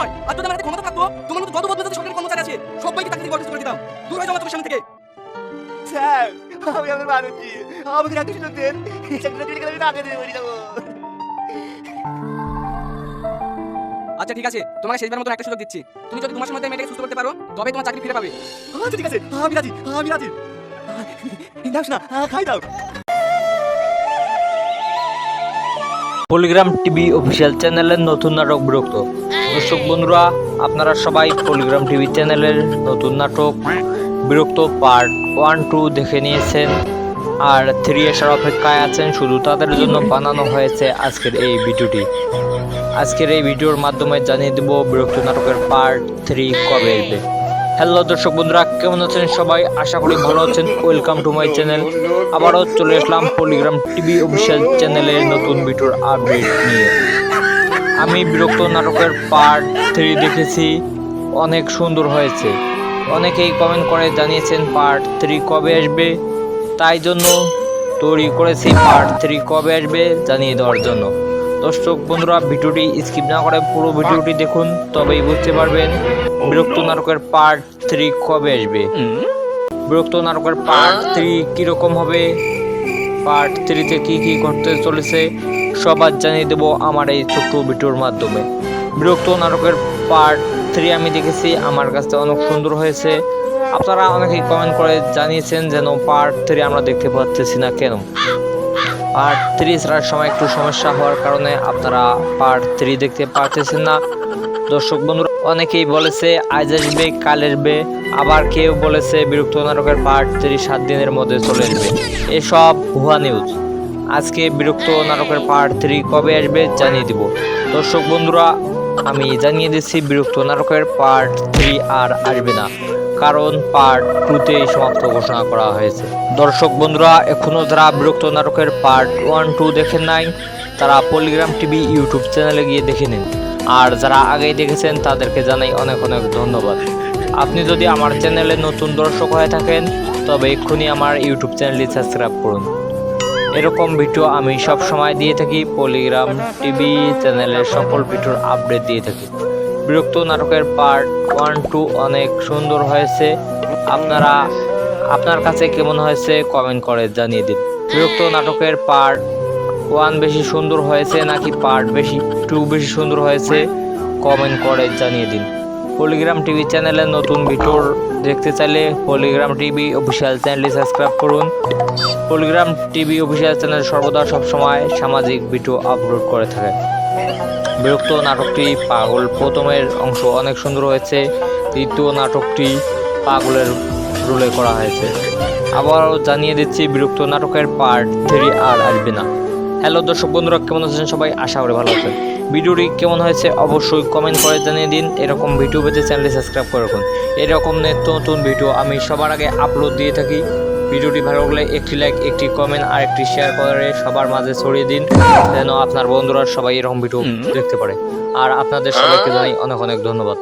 নয়। আর যদি আমার হাতে ক্ষমতা থাকতো, তোমার মতো যত বদমাশ সরকারি কর্মচারী আছে সবাইকে চাকরি থেকে বরখাস্ত করে দিতাম। দূর হয়ে যাও তোমার সামনে থেকে। স্যার, আমি আপনার মানুষই, আমাকে রাখতে সুযোগ দেন। চাকরিটা চলে গেলে আমি টাকা দিয়ে মরে যাবো। আচ্ছা ঠিক আছে, তোমাকে শেষবার মতো একটা সুযোগ দিচ্ছি। তুমি যদি 2 মাসের মধ্যে মেয়েটাকে সুস্থ করতে পারো তবে তোমার চাকরি ফিরে পাবে। আচ্ছা ঠিক আছে, আমি রাজি, আমি রাজি। নাও না, খাই দাও। পলিগ্রাম টিভি অফিসিয়াল চ্যানেলের নতুন নাটক বিরক্ত। দর্শক বন্ধুরা, আপনারা সবাই পলিগ্রাম টিভি চ্যানেলের নতুন নাটক বিরক্ত পার্ট 1, 2 দেখে নিয়েছেন আর 3 আসার অপেক্ষায় আছেন। শুধু তাদের জন্য বানানো হয়েছে আজকের এই ভিডিওটি। আজকের এই ভিডিওর মাধ্যমে জানিয়ে দেব বিরক্ত নাটকের পার্ট 3 কবে আসবে। হ্যালো দর্শক বন্ধুরা, কেমন আছেন সবাই? আশা করি ভালো আছেন। Welcome to my channel. আবারও চলে আসলাম পলিগ্রাম টিভি অফিসিয়াল চ্যানেলের নতুন ভিডিওর আপডেট নিয়ে। আমি বিরক্ত নাটকের পার্ট 3 দেখেছি, অনেক সুন্দর হয়েছে। অনেকেই কমেন্ট করে জানিয়েছেন পার্ট 3 কবে আসবে, তাই জন্য তৈরি করেছি পার্ট 3 কবে আসবে জানিয়ে দেওয়ার জন্য। দর্শক বন্ধুরা, ভিডিওটি স্কিপ না করে পুরো ভিডিওটি দেখুন, তবেই বুঝতে পারবেন বিরক্ত নাটকের পার্ট 3 কবে আসবে। বিরক্ত নাটকের পার্ট 3 কীরকম হবে, পার্ট 3তে কী কী ঘটতে চলেছে সবার জানিয়ে দেবো আমার এই ছোট্ট ভিডিওর মাধ্যমে। বিরক্ত নাটকের পার্ট 3 আমি দেখেছি, আমার কাছে অনেক সুন্দর হয়েছে। আপনারা অনেকেই কমেন্ট করে জানিয়েছেন যেন পার্ট 3 আমরা দেখতে পাচ্ছি না কেন। পার্ট 3 ছাড়ার সময় একটু সমস্যা হওয়ার কারণে আপনারা পার্ট 3 দেখতে পাচ্ছেন না। দর্শক বন্ধুরা অনেকেই বলেছে আজ আসবে, কাল আসবে, আবার কেউ বলেছে বিরক্ত নাটকের পার্ট 3 7 দিনের মধ্যে চলে আসবে। এসব ভুয়া নিউজ। আজকে বিরক্ত নাটকের পার্ট 3 কবে আসবে জানিয়ে দিব। দর্শক বন্ধুরা, আমি জানিয়ে দিচ্ছি বিরক্ত নাটকের পার্ট 3 আর আসবে না, কারণ পার্ট 2তেই সমাপ্ত ঘোষণা করা হয়েছে। দর্শক বন্ধুরা, এখনও যারা বিরক্ত নাটকের পার্ট 1, 2 দেখেন নাই তারা পলিগ্রাম টিভি ইউটিউব চ্যানেলে গিয়ে দেখে নিন। আর যারা আগেই দেখেছেন তাদেরকে জানাই অনেক অনেক ধন্যবাদ। আপনি যদি আমার চ্যানেলে নতুন দর্শক হয়ে থাকেন তবে এক্ষুনি আমার ইউটিউব চ্যানেলটি সাবস্ক্রাইব করুন। এরকম ভিডিও আমি সব সময় দিয়ে থাকি, পলিগ্রাম টিভি চ্যানেলের সকল ভিডিওর আপডেট দিয়ে থাকি। বিরক্ত নাটকের পার্ট 1, 2 অনেক সুন্দর হয়েছে। আপনার কাছে কেমন হয়েছে কমেন্ট করে জানিয়ে দিন। বিরক্ত নাটকের পার্ট 1 বেশি সুন্দর হয়েছে নাকি পার্ট 2 বেশি সুন্দর হয়েছে কমেন্ট করে জানিয়ে দিন। পলিগ্রাম টিভি চ্যানেলের নতুন ভিডিও দেখতে চাইলে পলিগ্রাম টিভি অফিসিয়াল চ্যানেলটি সাবস্ক্রাইব করুন। পলিগ্রাম টিভি অফিসিয়াল চ্যানেল সর্বদা সবসময় সামাজিক ভিডিও আপলোড করে থাকে। বিরক্ত নাটকটি পাগল প্রথমের অংশ অনেক সুন্দর হয়েছে, দ্বিতীয় নাটকটি পাগলের রোলে করা হয়েছে। আবারও জানিয়ে দিচ্ছি বিরক্ত নাটকের পার্ট 3 আর আসবে না। হ্যালো দর্শক বন্ধুরা, কেমন আছেন সবাই? আশা করি ভালো আছেন। ভিডিওটি কেমন হয়েছে অবশ্যই কমেন্ট করে জানিয়ে দিন। এরকম ভিডিও পেতে চ্যানেলটি সাবস্ক্রাইব করে রাখুন। এরকম নিত্য নতুন ভিডিও আমি সবার আগে আপলোড দিয়ে থাকি। ভিডিওটি ভালো লাগলে একটি লাইক, একটি কমেন্ট আর একটি শেয়ার করে সবার মাঝে ছড়িয়ে দিন, যেন আপনার বন্ধুরা সবাই এরকম ভিডিও দেখতে পারে। আর আপনাদের সবাইকে জানাই অনেক অনেক ধন্যবাদ।